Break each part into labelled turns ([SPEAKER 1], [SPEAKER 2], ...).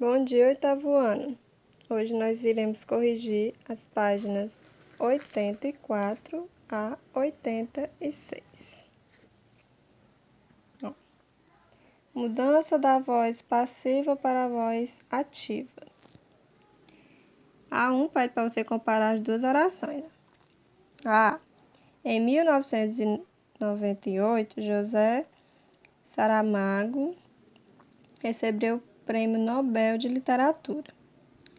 [SPEAKER 1] Bom dia, oitavo ano. Hoje nós iremos corrigir as páginas 84 a 86. Ó. Mudança da voz passiva para a voz ativa. A1 pede para você comparar as duas orações. Em 1998, José Saramago recebeu o Prêmio Nobel de Literatura.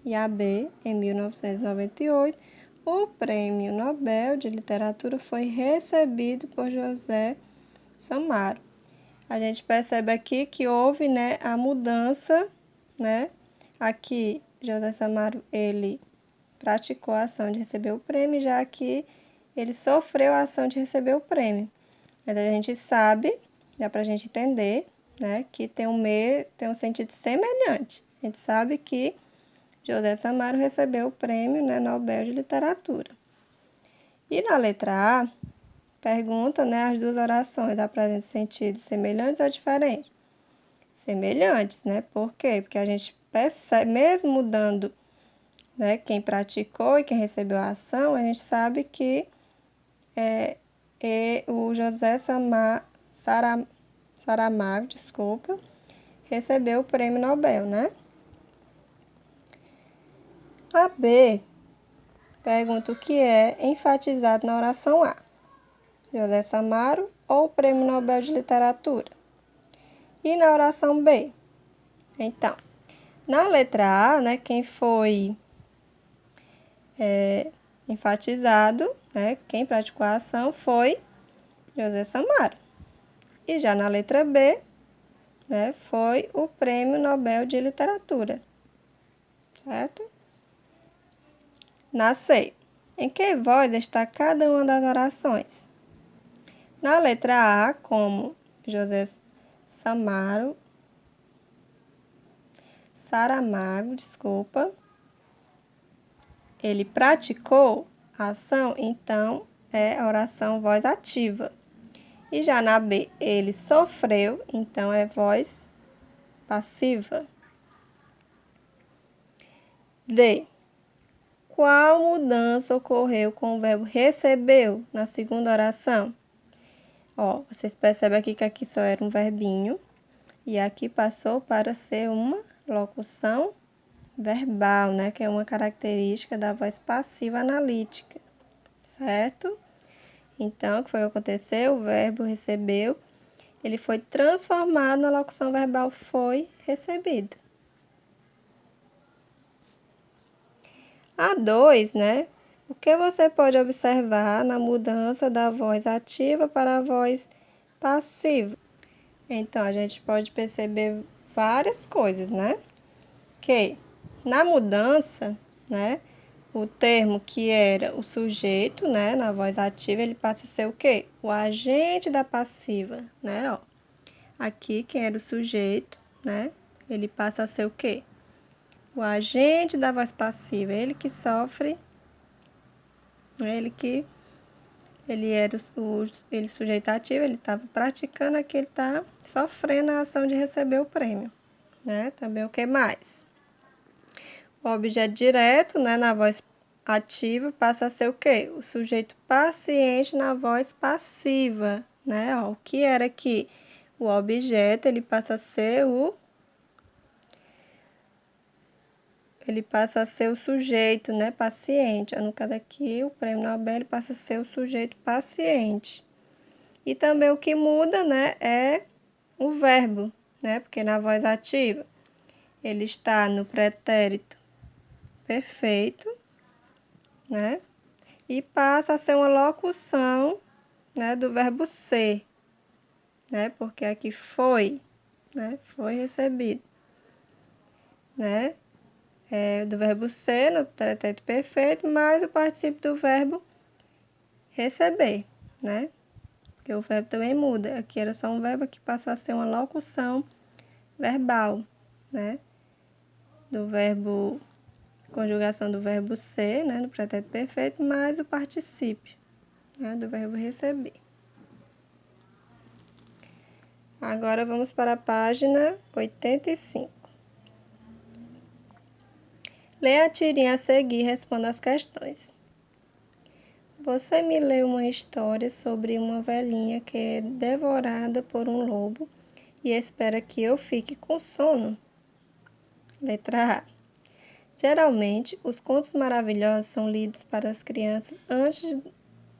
[SPEAKER 1] E a B, em 1998, o Prêmio Nobel de Literatura foi recebido por José Samaro. A gente percebe aqui que houve, a mudança, Aqui, José Samaro, ele praticou a ação de receber o prêmio, já que ele sofreu a ação de receber o prêmio. Mas a gente sabe, dá pra gente entender, que tem um sentido semelhante. A gente sabe que José Samaro recebeu o prêmio Nobel de Literatura. E na letra A, pergunta as duas orações apresentam sentidos semelhantes ou diferentes? Semelhantes, Por quê? Porque a gente percebe, mesmo mudando quem praticou e quem recebeu a ação, a gente sabe que o José Saramago, recebeu o prêmio Nobel, A B pergunta o que é enfatizado na oração A. José Samaro ou o Prêmio Nobel de Literatura? E na oração B? Então, na letra A, quem foi enfatizado, quem praticou a ação foi José Samaro. E já na letra B, foi o Prêmio Nobel de Literatura. Certo? Na C, em que voz está cada uma das orações? Na letra A, como José Saramago, ele praticou a ação, então é a oração voz ativa. E já na B, ele sofreu, então é voz passiva. D. Qual mudança ocorreu com o verbo recebeu na segunda oração? Vocês percebem aqui que aqui só era um verbinho e aqui passou para ser uma locução verbal, que é uma característica da voz passiva analítica, certo? Então, o que foi que aconteceu? O verbo recebeu, ele foi transformado na locução verbal foi recebido. A 2, O que você pode observar na mudança da voz ativa para a voz passiva? Então, a gente pode perceber várias coisas, Que na mudança, o termo que era o sujeito, na voz ativa, ele passa a ser o quê? O agente da passiva, Aqui, quem era o sujeito, ele passa a ser o quê? O agente da voz passiva, ele que sofre, ele era ele sujeito ativo, ele estava praticando, aqui ele está sofrendo a ação de receber o prêmio, Também o que mais? O objeto direto, na voz ativa, passa a ser o quê? O sujeito paciente na voz passiva, O que era aqui? O objeto, ele passa a ser o sujeito, paciente. No caso aqui, o prêmio Nobel ele passa a ser o sujeito paciente. E também o que muda, é o verbo, Porque na voz ativa ele está no pretérito perfeito, E passa a ser uma locução, do verbo ser, Porque aqui foi, Foi recebido, do verbo ser no pretérito perfeito, mais o particípio do verbo receber, Porque o verbo também muda. Aqui era só um verbo, que passou a ser uma locução verbal, Do verbo, conjugação do verbo ser, no pretérito perfeito, mais o particípio, do verbo receber. Agora vamos para a página 85. Leia a tirinha a seguir e responda as questões. Você me leu uma história sobre uma velhinha que é devorada por um lobo e espera que eu fique com sono? Letra A. Geralmente, os contos maravilhosos são lidos para as crianças antes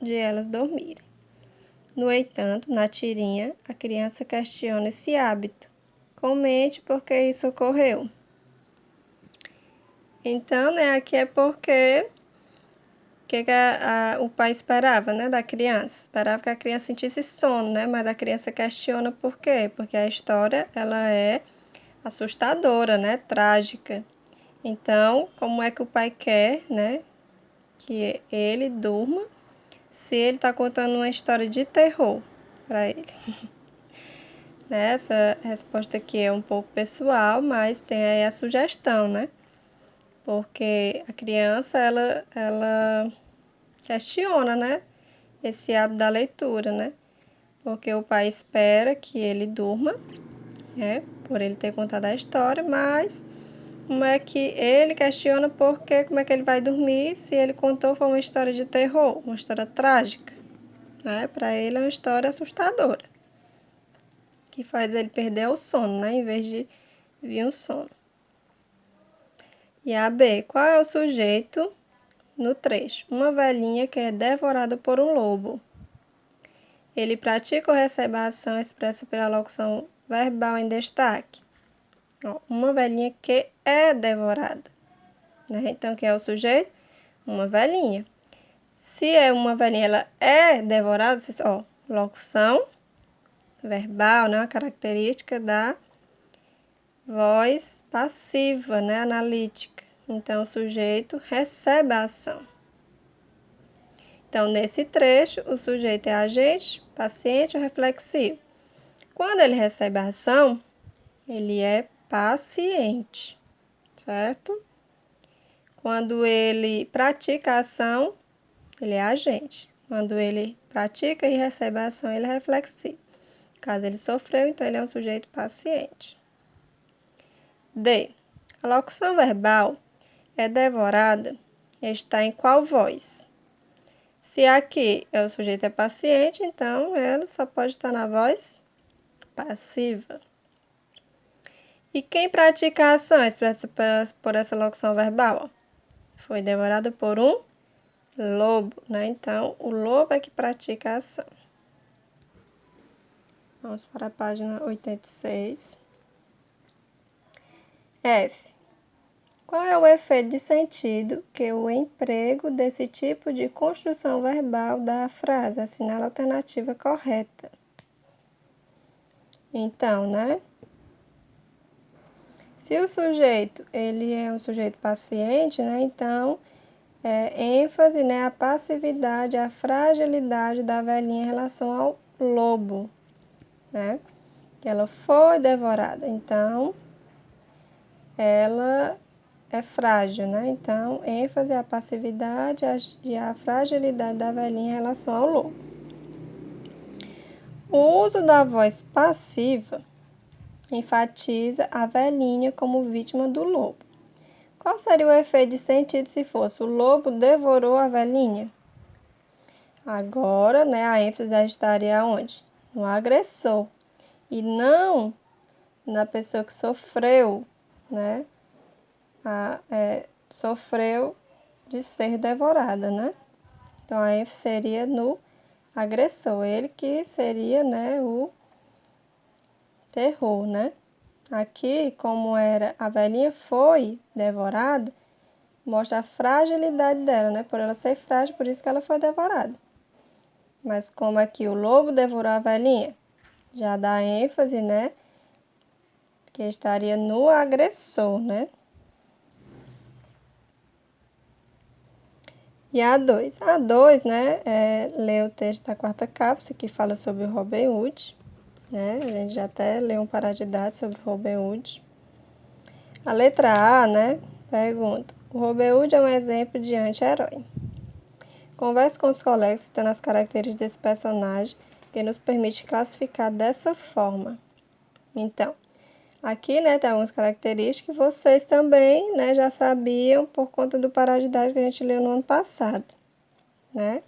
[SPEAKER 1] de elas dormirem. No entanto, na tirinha, a criança questiona esse hábito. Comente por que isso ocorreu. Então, aqui é porque o pai esperava, da criança. Esperava que a criança sentisse sono, mas a criança questiona por quê? Porque a história, ela é assustadora, trágica. Então, como é que o pai quer, que ele durma se ele está contando uma história de terror para ele? Essa resposta aqui é um pouco pessoal, mas tem aí a sugestão, Porque a criança, ela questiona, esse hábito da leitura, Porque o pai espera que ele durma, por ele ter contado a história, mas como é que ele questiona como é que ele vai dormir se ele contou foi uma história de terror, uma história trágica, Para ele é uma história assustadora, que faz ele perder o sono, em vez de vir um sono. E a B, qual é o sujeito no trecho? Uma velhinha que é devorada por um lobo. Ele pratica ou recebe a ação expressa pela locução verbal em destaque? Uma velhinha que é devorada. Então, quem é o sujeito? Uma velhinha. Se é uma velhinha, ela é devorada, locução verbal, uma característica da voz passiva, analítica. Então, o sujeito recebe a ação. Então, nesse trecho, o sujeito é agente, paciente ou reflexivo. Quando ele recebe a ação, ele é paciente, certo? Quando ele pratica a ação, ele é agente. Quando ele pratica e recebe a ação, ele é reflexivo. Caso ele sofreu, então ele é um sujeito paciente. D. A locução verbal é devorada está em qual voz? Se aqui o sujeito é paciente, então ela só pode estar na voz passiva. E quem pratica a ação expressa por essa locução verbal? Foi devorado por um lobo, Então, o lobo é que pratica a ação. Vamos para a página 86. F. Qual é o efeito de sentido que o emprego desse tipo de construção verbal dá à frase? Assinale a alternativa correta. Então, se o sujeito, ele é um sujeito paciente, então, ênfase, a passividade, a fragilidade da velhinha em relação ao lobo, Que ela foi devorada, então, ela é frágil, Então, ênfase à passividade e à fragilidade da velhinha em relação ao lobo. O uso da voz passiva enfatiza a velhinha como vítima do lobo. Qual seria o efeito de sentido se fosse o lobo devorou a velhinha? Agora, a ênfase estaria onde? No agressor e não na pessoa que sofreu, sofreu de ser devorada, Então, a ênfase seria no agressor, ele que seria, o terror, Aqui, como a velhinha foi devorada, mostra a fragilidade dela, Por ela ser frágil, por isso que ela foi devorada. Mas como aqui o lobo devorou a velhinha, já dá ênfase, que estaria no agressor, E a 2. A 2, lê o texto da quarta cápsula, que fala sobre o Robin Hood, A gente já até leu um paradidático sobre o Robin Hood. A letra A, pergunta: o Robin Hood é um exemplo de anti-herói. Converse com os colegas citando as características desse personagem que nos permite classificar dessa forma. Então, Aqui, né, tem algumas características que vocês também, né, já sabiam por conta do paradidático que a gente leu no ano passado, né?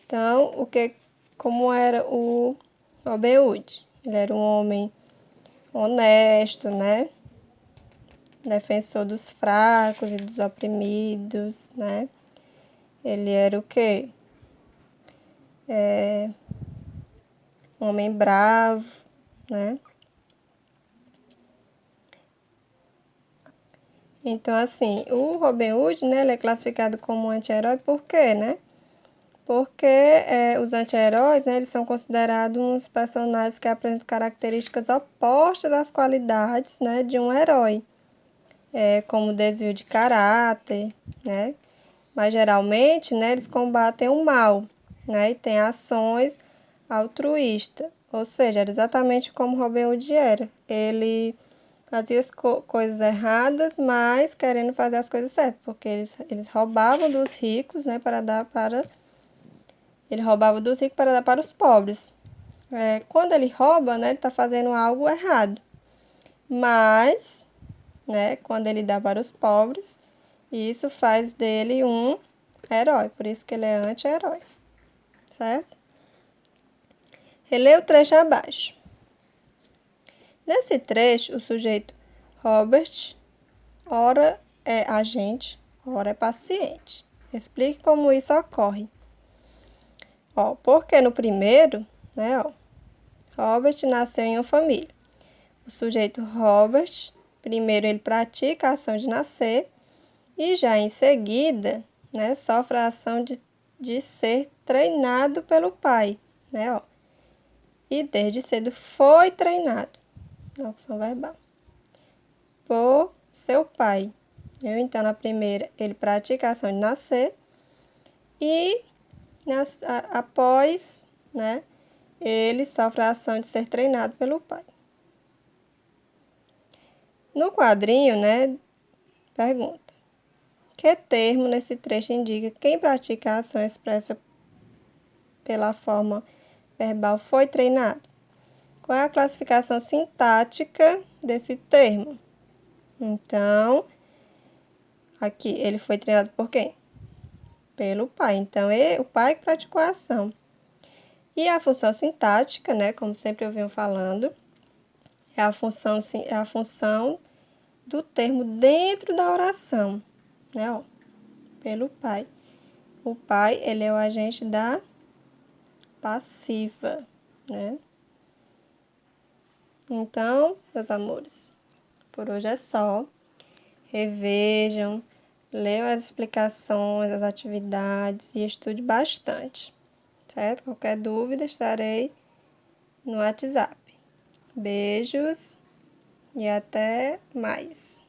[SPEAKER 1] Então, como era o Robin Hood? Ele era um homem honesto, né? Defensor dos fracos e dos oprimidos, né? Ele era o quê? Um homem bravo, né? Então, assim, o Robin Hood, né, ele é classificado como um anti-herói por quê, né? Porque os anti-heróis, né, eles são considerados uns personagens que apresentam características opostas às qualidades, né, de um herói, como desvio de caráter, né? Mas geralmente, né, eles combatem o mal, né, e têm ações altruístas, ou seja, era exatamente como Robin Hood era. Ele fazia as coisas erradas, mas querendo fazer as coisas certas, porque eles roubavam dos ricos, né, para dar para... Ele roubava dos ricos para dar para os pobres. Quando ele rouba, né, ele está fazendo algo errado. Mas, né, quando ele dá para os pobres, isso faz dele um herói. Por isso que ele é anti-herói. Certo? Relê o trecho abaixo. Nesse trecho, o sujeito Robert, ora é agente, ora é paciente. Explique como isso ocorre. Porque no primeiro, né, Robert nasceu em uma família. O sujeito Robert, primeiro ele pratica a ação de nascer e já em seguida, né, sofre a ação de ser treinado pelo pai, né, E desde cedo foi treinado, locução verbal, por seu pai. Então, na primeira, ele pratica a ação de nascer e após, né, ele sofre a ação de ser treinado pelo pai. No quadrinho, né, pergunta: que termo nesse trecho indica quem pratica a ação expressa pela forma verbal foi treinado? Qual é a classificação sintática desse termo? Então, aqui, ele foi treinado por quem? Pelo pai. Então, o pai que praticou a ação. E a função sintática, né, como sempre eu venho falando, é a função do termo dentro da oração, né, pelo pai. O pai, ele é o agente da passiva, né? Então, meus amores, por hoje é só. Revejam, leiam as explicações, as atividades e estude bastante, certo? Qualquer dúvida, estarei no WhatsApp. Beijos e até mais.